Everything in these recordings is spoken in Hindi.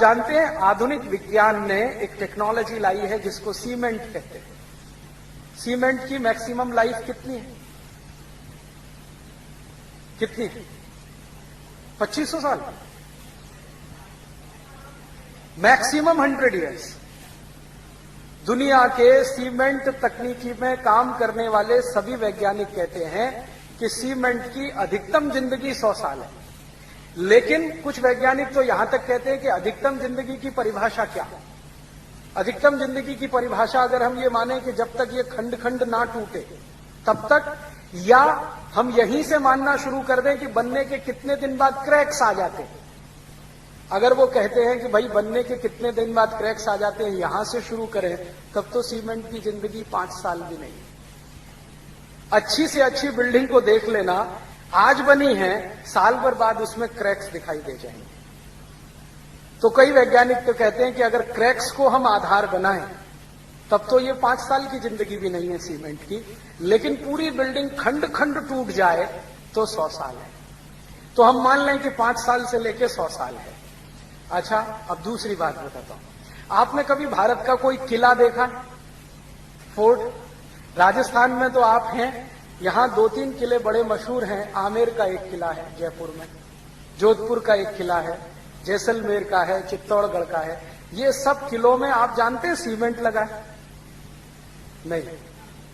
जानते हैं आधुनिक विज्ञान ने एक टेक्नोलॉजी लाई है जिसको सीमेंट कहते हैं। सीमेंट की मैक्सिमम लाइफ कितनी है? कितनी? 2500 साल, मैक्सिमम 100 इयर्स। दुनिया के सीमेंट तकनीकी में काम करने वाले सभी वैज्ञानिक कहते हैं कि सीमेंट की अधिकतम जिंदगी 100 साल है। लेकिन कुछ वैज्ञानिक तो यहां तक कहते हैं कि अधिकतम जिंदगी की परिभाषा क्या है? अधिकतम जिंदगी की परिभाषा अगर हम ये माने कि जब तक ये खंड खंड ना टूटे तब तक, या हम यहीं से मानना शुरू कर दें कि बनने के कितने दिन बाद क्रैक्स आ जाते हैं। अगर वो कहते हैं कि भाई बनने के कितने दिन बाद क्रैक्स आ जाते हैं, यहां से शुरू करें, तब तो सीमेंट की जिंदगी 5 साल भी नहीं। अच्छी से अच्छी बिल्डिंग को देख लेना, आज बनी है, साल भर बाद उसमें क्रैक्स दिखाई दे जाएंगे। तो कई वैज्ञानिक तो कहते हैं कि अगर क्रैक्स को हम आधार बनाएं तब तो ये 5 साल की जिंदगी भी नहीं है सीमेंट की, लेकिन पूरी बिल्डिंग खंड खंड टूट जाए तो 100 साल है। तो हम मान लें कि 5 साल से लेकर 100 साल है। अच्छा, अब दूसरी बात बताता हूं। आपने कभी भारत का कोई किला देखा? फोर्ट? राजस्थान में तो आप हैं, यहां 2-3 किले बड़े मशहूर हैं। आमेर का एक किला है जयपुर में, जोधपुर का एक किला है, जैसलमेर का है, चित्तौड़गढ़ का है। ये सब किलों में आप जानते हैं सीमेंट लगा है? नहीं,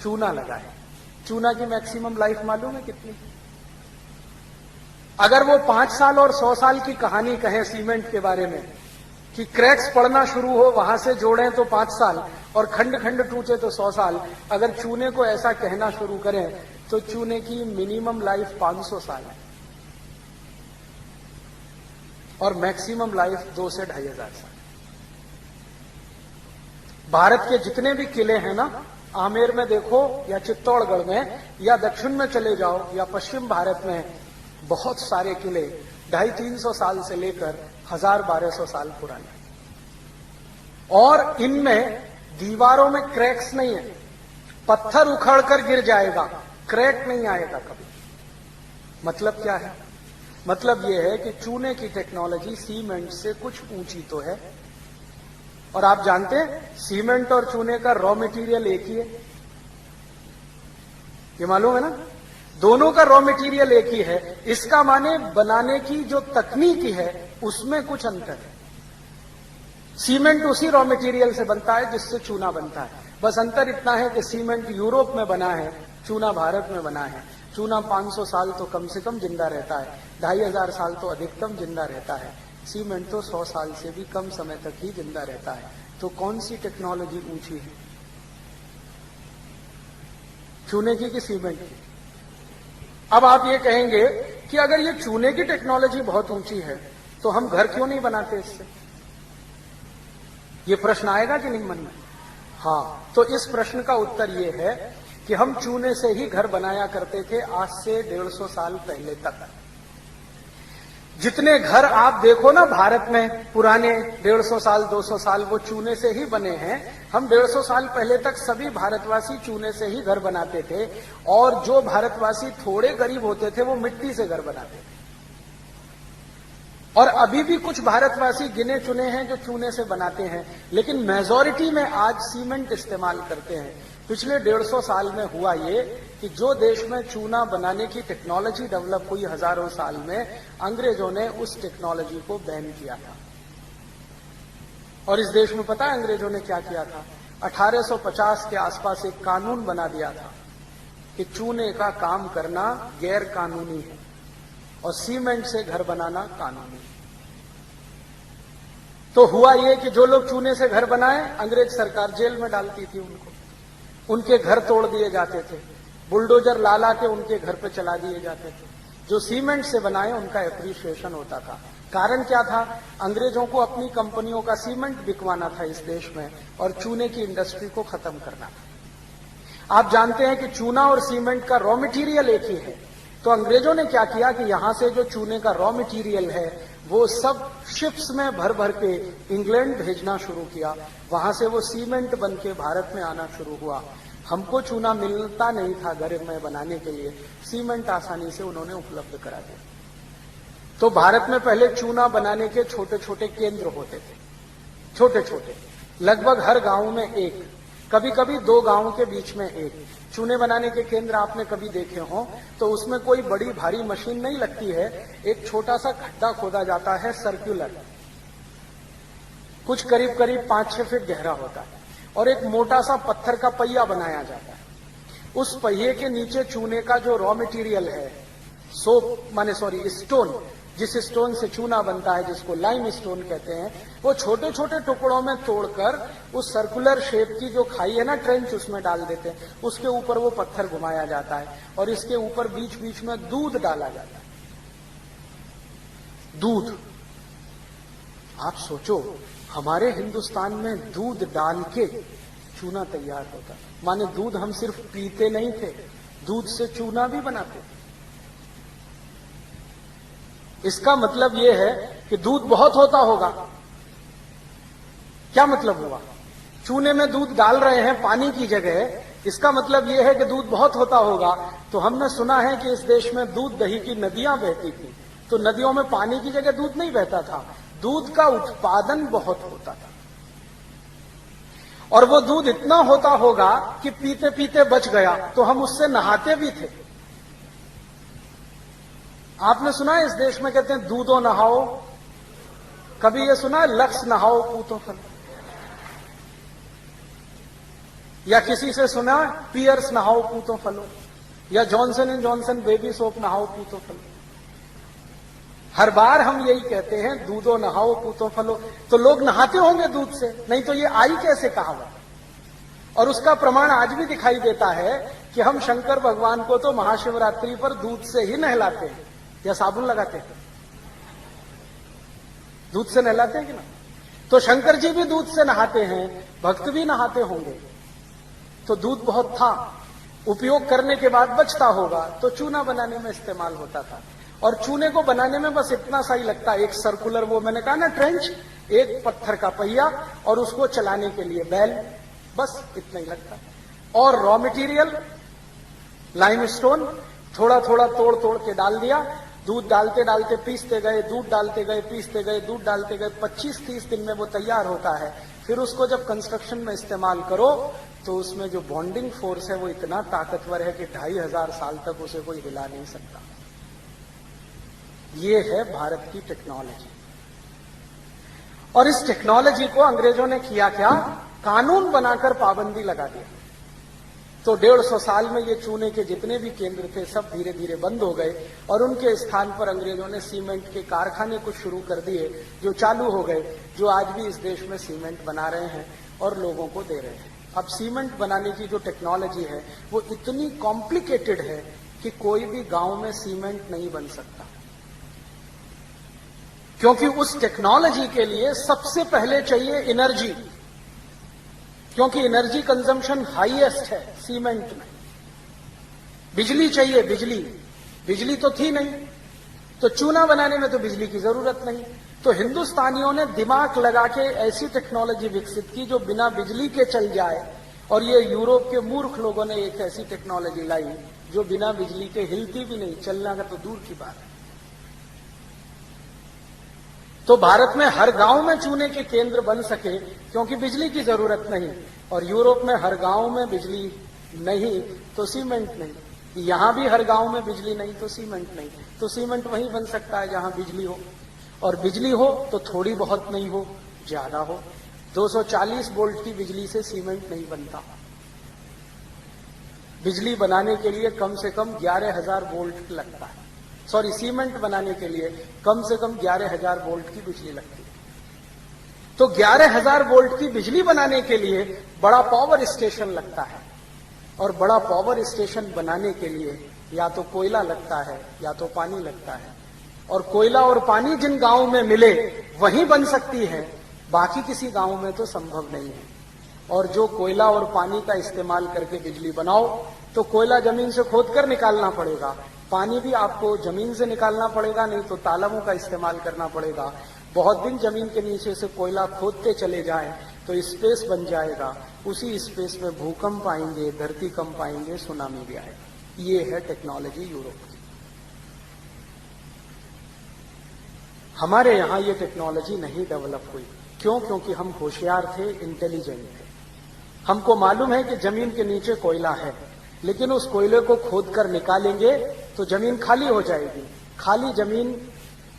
चूना लगा है। चूना की मैक्सिमम लाइफ मालूम है कितनी? अगर वो 5 साल और 100 साल की कहानी कहें सीमेंट के बारे में कि क्रैक्स पड़ना शुरू हो, वहां से जोड़ें तो 5 साल और खंड खंड टूटे तो 100 साल, अगर चूने को ऐसा कहना शुरू करें तो चूने की मिनिमम लाइफ 500 साल है और मैक्सिमम लाइफ 2 से 2500 साल। भारत के जितने भी किले हैं ना, आमेर में देखो या चित्तौड़गढ़ में, या दक्षिण में चले जाओ या पश्चिम भारत में, बहुत सारे किले 250-300 साल से लेकर 1000-1200 साल पुराने, और इनमें दीवारों में क्रैक्स नहीं है। पत्थर उखड़कर गिर जाएगा, क्रैक नहीं आएगा कभी। मतलब क्या है? मतलब यह है कि चूने की टेक्नोलॉजी सीमेंट से कुछ ऊंची तो है। और आप जानते हैं सीमेंट और चूने का रॉ मटेरियल एक ही है, ये मालूम है ना? दोनों का रॉ मटेरियल एक ही है। इसका माने बनाने की जो तकनीकी है उसमें कुछ अंतर है। सीमेंट उसी रॉ मटेरियल से बनता है जिससे चूना बनता है, बस अंतर इतना है कि सीमेंट यूरोप में बना है, चूना भारत में बना है। चूना 500 साल तो कम से कम जिंदा रहता है, 2500 साल तो अधिकतम जिंदा रहता है। सीमेंट तो 100 साल से भी कम समय तक ही जिंदा रहता है। तो कौन सी टेक्नोलॉजी ऊंची है, चूने की कि सीमेंट की? अब आप ये कहेंगे कि अगर ये चूने की टेक्नोलॉजी बहुत ऊंची है तो हम घर क्यों नहीं बनाते इससे? ये प्रश्न आएगा कि नहीं मन में? हाँ, तो इस प्रश्न का उत्तर ये है कि हम चूने से ही घर बनाया करते थे आज से 150 साल पहले तक। जितने घर आप देखो ना भारत में पुराने 150 साल 200 साल, वो चूने से ही बने हैं। हम 150 साल पहले तक सभी भारतवासी चूने से ही घर बनाते थे, और जो भारतवासी थोड़े गरीब होते थे वो मिट्टी से घर बनाते थे। और अभी भी कुछ भारतवासी गिने चुने हैं जो चूने से बनाते हैं, लेकिन मेजॉरिटी में आज सीमेंट इस्तेमाल करते हैं। पिछले 150 साल में हुआ ये कि जो देश में चूना बनाने की टेक्नोलॉजी डेवलप हुई हजारों साल में, अंग्रेजों ने उस टेक्नोलॉजी को बैन किया था। और इस देश में पता है अंग्रेजों ने क्या किया था? 1850 के आसपास एक कानून बना दिया था कि चूने का काम करना गैर कानूनी है और सीमेंट से घर बनाना कानूनी है। तो हुआ ये कि जो लोग चूने से घर बनाए, अंग्रेज सरकार जेल में डालती थी उनको, उनके घर तोड़ दिए जाते थे, बुलडोजर ला ला के उनके घर पे चला दिए जाते थे। जो सीमेंट से बनाए उनका एप्रिसिएशन होता था। कारण क्या था? अंग्रेजों को अपनी कंपनियों का सीमेंट बिकवाना था इस देश में और चूने की इंडस्ट्री को खत्म करना था। आप जानते हैं कि चूना और सीमेंट का रॉ मटेरियल एक ही है। तो अंग्रेजों ने क्या किया कि यहां से जो चूने का रॉ मटेरियल है वो सब शिप्स में भर भर के इंग्लैंड भेजना शुरू किया। वहां से वो सीमेंट बन के भारत में आना शुरू हुआ। हमको चूना मिलता नहीं था घर में बनाने के लिए, सीमेंट आसानी से उन्होंने उपलब्ध करा दिया। तो भारत में पहले चूना बनाने के छोटे छोटे केंद्र होते थे, छोटे छोटे, लगभग हर गांव में एक, कभी कभी 2 गांवों के बीच में एक चूने बनाने के केंद्र आपने कभी देखे हो तो उसमें कोई बड़ी भारी मशीन नहीं लगती है, एक छोटा सा खड्डा खोदा जाता है सर्कुलर, कुछ करीब करीब 5-6 फीट गहरा होता है और एक मोटा सा पत्थर का पहिया बनाया जाता है। उस पहिए के नीचे चूने का जो रॉ मटेरियल है, स्टोन, जिस स्टोन से चूना बनता है जिसको लाइम स्टोन कहते हैं, वो छोटे छोटे टुकड़ों में तोड़कर उस सर्कुलर शेप की जो खाई है ना ट्रेंच, उसमें डाल देते हैं। उसके ऊपर वो पत्थर घुमाया जाता है और इसके ऊपर बीच बीच में दूध डाला जाता है। दूध, आप सोचो हमारे हिंदुस्तान में दूध डाल के चूना तैयार होता, माने दूध हम सिर्फ पीते नहीं थे, दूध से चूना भी बनाते थे। इसका मतलब यह है कि दूध बहुत होता होगा। क्या मतलब हुआ? चूने में दूध डाल रहे हैं पानी की जगह, इसका मतलब यह है कि दूध बहुत होता होगा। तो हमने सुना है कि इस देश में दूध दही की नदियां बहती थी, तो नदियों में पानी की जगह दूध नहीं बहता था, दूध का उत्पादन बहुत होता था और वो दूध इतना होता होगा कि पीते पीते बच गया तो हम उससे नहाते भी थे। आपने सुना है इस देश में कहते हैं दूधो नहाओ, कभी ये सुना है लक्स नहाओ पूतो फल, या किसी से सुना पियर्स नहाओ पूतो फलो, या Johnson and Johnson baby soap नहाओ पूतो फलो। हर बार हम यही कहते हैं दूधो नहाओ पूतो फलो, तो लोग नहाते होंगे दूध से, नहीं तो ये आई कैसे कहावत? और उसका प्रमाण आज भी दिखाई देता है कि हम शंकर भगवान को तो महाशिवरात्रि पर दूध से ही नहलाते हैं या साबुन लगाते हैं, दूध से नहलाते हैं कि ना? तो शंकर जी भी दूध से नहाते हैं, भक्त भी नहाते होंगे, तो दूध बहुत था, उपयोग करने के बाद बचता होगा तो चूना बनाने में इस्तेमाल होता था। और चूने को बनाने में बस इतना सा ही लगता है, एक सर्कुलर, वो मैंने कहा ना ट्रेंच, एक पत्थर का पहिया और उसको चलाने के लिए बैल, बस इतना ही लगता है। और रॉ मटेरियल लाइमस्टोन थोड़ा थोड़ा तोड़ तोड़ के डाल दिया, दूध डालते डालते पीसते गए, दूध डालते गए, पीसते गए, दूध डालते गए, 25-30 दिन में वो तैयार होता है। फिर उसको जब कंस्ट्रक्शन में इस्तेमाल करो तो उसमें जो बॉन्डिंग फोर्स है वो इतना ताकतवर है कि 2500 साल तक उसे कोई हिला नहीं सकता। ये है भारत की टेक्नोलॉजी। और इस टेक्नोलॉजी को अंग्रेजों ने किया क्या? कानून बनाकर पाबंदी लगा दिया। तो 150 साल में ये चूने के जितने भी केंद्र थे सब धीरे धीरे बंद हो गए और उनके स्थान पर अंग्रेजों ने सीमेंट के कारखाने कुछ शुरू कर दिए, जो चालू हो गए, जो आज भी इस देश में सीमेंट बना रहे हैं और लोगों को दे रहे हैं। अब सीमेंट बनाने की जो टेक्नोलॉजी है वो इतनी कॉम्प्लिकेटेड है कि कोई भी गांव में सीमेंट नहीं बन सकता, क्योंकि उस टेक्नोलॉजी के लिए सबसे पहले चाहिए एनर्जी, क्योंकि एनर्जी कंजम्पशन हाईएस्ट है सीमेंट में। बिजली चाहिए, बिजली तो थी नहीं, तो चूना बनाने में तो बिजली की जरूरत नहीं। तो हिंदुस्तानियों ने दिमाग लगा के ऐसी टेक्नोलॉजी विकसित की जो बिना बिजली के चल जाए, और ये यूरोप के मूर्ख लोगों ने एक ऐसी टेक्नोलॉजी लाई जो बिना बिजली के हिलती भी नहीं, चलना का तो दूर की बात है। तो भारत में हर गांव में चूने के केंद्र बन सके क्योंकि बिजली की जरूरत नहीं, और यूरोप में हर गांव में बिजली नहीं तो सीमेंट नहीं। यहां भी हर गांव में बिजली नहीं तो सीमेंट नहीं, तो सीमेंट वहीं बन सकता है जहां बिजली हो, और बिजली हो तो थोड़ी बहुत नहीं हो, ज्यादा हो। 240 वोल्ट की बिजली से सीमेंट नहीं बनता। बिजली बनाने के लिए कम से कम 11,000 वोल्ट लगता है। सीमेंट बनाने के लिए कम से कम 11,000 वोल्ट की बिजली लगती है। तो 11,000 वोल्ट की बिजली बनाने के लिए बड़ा पावर स्टेशन लगता है, और बड़ा पावर स्टेशन बनाने के लिए या तो कोयला लगता है या तो पानी लगता है, और कोयला और पानी जिन गांवों में मिले वहीं बन सकती है, बाकी किसी गांव में तो संभव नहीं है। और जो कोयला और पानी का इस्तेमाल करके बिजली बनाओ तो कोयला जमीन से खोदकर निकालना पड़ेगा, पानी भी आपको जमीन से निकालना पड़ेगा, नहीं तो तालाबों का इस्तेमाल करना पड़ेगा। बहुत दिन जमीन के नीचे से कोयला खोदते चले जाएं तो स्पेस बन जाएगा, उसी स्पेस में भूकंप आएंगे, धरती कंप आएंगे, सुनामी भी आएगा। ये है टेक्नोलॉजी यूरोप की। हमारे यहाँ ये टेक्नोलॉजी नहीं डेवलप हुई। क्यों? क्योंकि हम होशियार थे, इंटेलिजेंट थे। हमको मालूम है कि जमीन के नीचे कोयला है, लेकिन उस कोयले को खोदकर निकालेंगे तो जमीन खाली हो जाएगी। खाली जमीन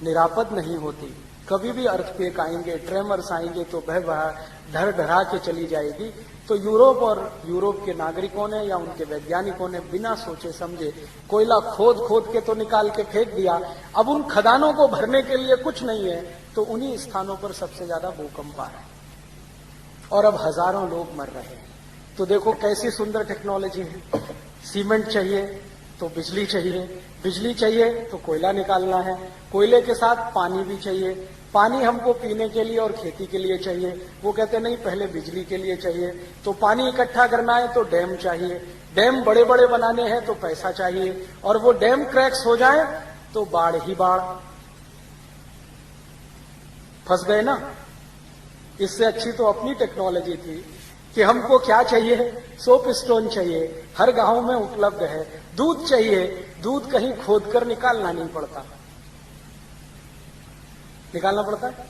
निरापद नहीं होती। कभी भी अर्थक्वेक आएंगे, ट्रेमर्स आएंगे तो ढर ढरा के चली जाएगी। तो यूरोप और यूरोप के नागरिकों ने या उनके वैज्ञानिकों ने बिना सोचे समझे कोयला खोद खोद के तो निकाल के फेंक दिया। अब उन खदानों को भरने के लिए कुछ नहीं है, तो उन्हीं स्थानों पर सबसे ज्यादा भूकंप आ रहा है और अब हजारों लोग मर रहे हैं। तो देखो कैसी सुंदर टेक्नोलॉजी है। सीमेंट चाहिए तो बिजली चाहिए, बिजली चाहिए तो कोयला निकालना है, कोयले के साथ पानी भी चाहिए। पानी हमको पीने के लिए और खेती के लिए चाहिए। वो कहते नहीं, पहले बिजली के लिए चाहिए। तो पानी इकट्ठा करना है तो डैम चाहिए, डैम बड़े बड़े बनाने हैं तो पैसा चाहिए, और वो डैम क्रैक्स हो जाए तो बाढ़ ही बाढ़। फंस गए ना। इससे अच्छी तो अपनी टेक्नोलॉजी थी कि हमको क्या चाहिए, सोप स्टोन चाहिए, हर गांव में उपलब्ध है। दूध चाहिए, दूध कहीं खोदकर निकालना नहीं पड़ता, निकालना पड़ता है।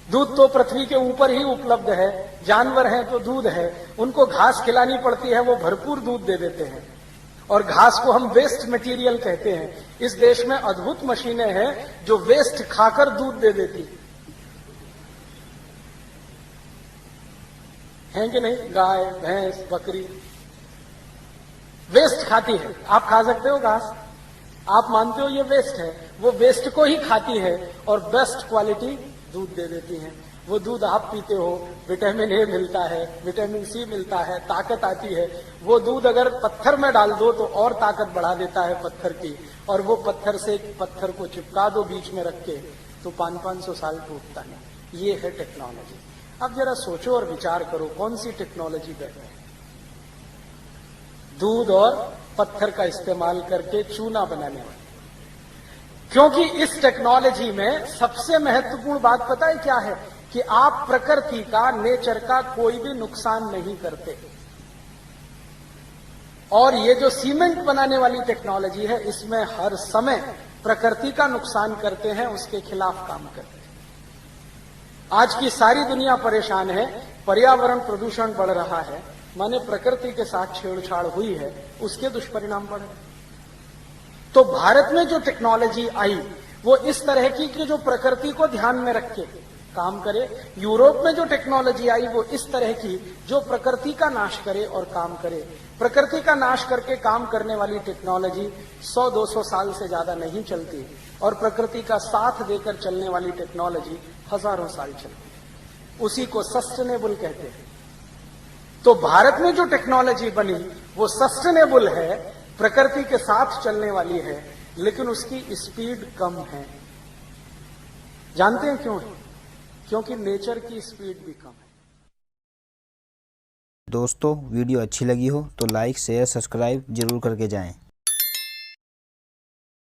दूध तो पृथ्वी के ऊपर ही उपलब्ध है। जानवर हैं तो दूध है, उनको घास खिलानी पड़ती है, वो भरपूर दूध दे देते हैं। और घास को हम वेस्ट मटेरियल कहते हैं। इस देश में अद्भुत मशीनें हैं जो वेस्ट खाकर दूध दे देती हैं कि नहीं। गाय, भैंस, बकरी वेस्ट खाती है। आप खा सकते हो घास, आप मानते हो ये वेस्ट है, वो वेस्ट को ही खाती है और बेस्ट क्वालिटी दूध दे देती है। वो दूध आप पीते हो, विटामिन ए मिलता है, विटामिन सी मिलता है, ताकत आती है। वो दूध अगर पत्थर में डाल दो तो और ताकत बढ़ा देता है पत्थर की, और वो पत्थर से पत्थर को चिपका दो बीच में रख के तो 500-500 साल टूटता नहीं। ये है टेक्नोलॉजी। अब जरा सोचो और विचार करो, कौन सी टेक्नोलॉजी बेहतर है? दूध और पत्थर का इस्तेमाल करके चूना बनाने वाली। क्योंकि इस टेक्नोलॉजी में सबसे महत्वपूर्ण बात पता है क्या है? कि आप प्रकृति का, नेचर का कोई भी नुकसान नहीं करते। और ये जो सीमेंट बनाने वाली टेक्नोलॉजी है, इसमें हर समय प्रकृति का नुकसान करते हैं, उसके खिलाफ काम करते हैं। आज की सारी दुनिया परेशान है, पर्यावरण प्रदूषण बढ़ रहा है, माने प्रकृति के साथ छेड़छाड़ हुई है, उसके दुष्परिणाम बढ़ रहे। तो भारत में जो टेक्नोलॉजी आई वो इस तरह की कि जो प्रकृति को ध्यान में रख के काम करे। यूरोप में जो टेक्नोलॉजी आई वो इस तरह की जो प्रकृति का नाश करे और काम करे। प्रकृति का नाश करके काम करने वाली टेक्नोलॉजी 100-200 साल से ज्यादा नहीं चलती, और प्रकृति का साथ देकर चलने वाली टेक्नोलॉजी हजारों साल चलती है। उसी को सस्टेनेबल कहते हैं। तो भारत में जो टेक्नोलॉजी बनी वो सस्टेनेबल है, प्रकृति के साथ चलने वाली है, लेकिन उसकी स्पीड कम है। जानते हैं क्यों है? क्योंकि नेचर की स्पीड भी कम है। दोस्तों वीडियो अच्छी लगी हो तो लाइक, शेयर, सब्सक्राइब जरूर करके जाएं।